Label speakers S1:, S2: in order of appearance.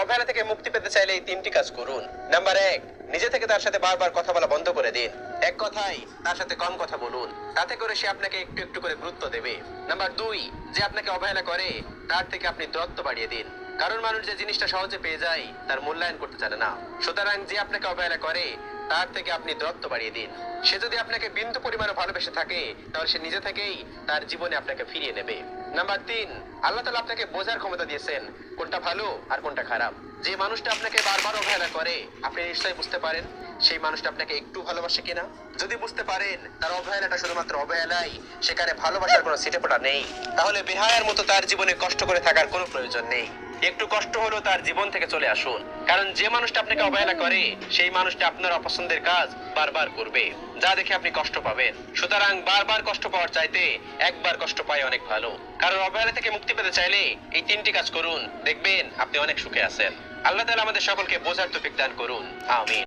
S1: অবহেলা থেকে মুক্তি পেতে চাইলে এই তিনটি কাজ করুন। নাম্বার 1, নিজে থেকে তার সাথে বারবার কথা বলা বন্ধ করে দিন। এক কথায় তার সাথে কম কথা বলুন, তাতে করে সে আপনাকে একটু একটু করে গুরুত্ব দেবে। নাম্বার 2, যে আপনাকে অবহেলা করে তার থেকে আপনি দূরত্ব বাড়িয়ে দিন। কারণ মানুষ যে জিনিসটা সহজে পেয়ে যায় তার মূল্যায়ন করতে জানে না। সুতরাং যে আপনাকে অবহেলা করে তার থেকে আপনি দূরত্ব বাড়িয়ে দিন। সে যদি আপনাকে বিন্দু পরিমাণও ভালোবেসে থাকে তাহলে সে নিজে থেকেই তার জীবনে আপনাকে ফিরিয়ে নেবে। নাম্বার 3, আল্লাহ তাআলা আপনাকে বোঝার ক্ষমতা দিয়েছেন কোনটা ভালো আর কোনটা খারাপ। যে মানুষটা আপনাকে বারবার অবহেলা করে আপনি নিশ্চয়ই বুঝতে পারেন সেই মানুষটা আপনাকে একটু ভালোবাসে কিনা। যদি বুঝতে পারেন তার অবহেলাটা শুধুমাত্র অবহেলাই, সেখানে ভালোবাসার কোনো ছিটেফোঁটা নেই, তাহলে বেহায়ার মতো তার জীবনে কষ্ট করে থাকার কোনো প্রয়োজন নেই। একটু কষ্ট হলেও তার জীবন থেকে চলে আসুন, কারণ যে মানুষটা আপনাকে অবহেলা করে সেই মানুষটা আপনার অপছন্দের কাজ বারবার করবে, যা দেখে আপনি কষ্ট পাবেন। সুতরাং বারবার কষ্ট পাওয়ার চাইতে একবার কষ্ট পাই অনেক ভালো। কারণ অবহেলা থেকে মুক্তি পেতে চাইলে এই তিনটি কাজ করুন, দেখবেন আপনি অনেক সুখে আছেন। আল্লাহ তাআলা আমাদের সকলকে বোঝার তৌফিক দান করুন, আমিন।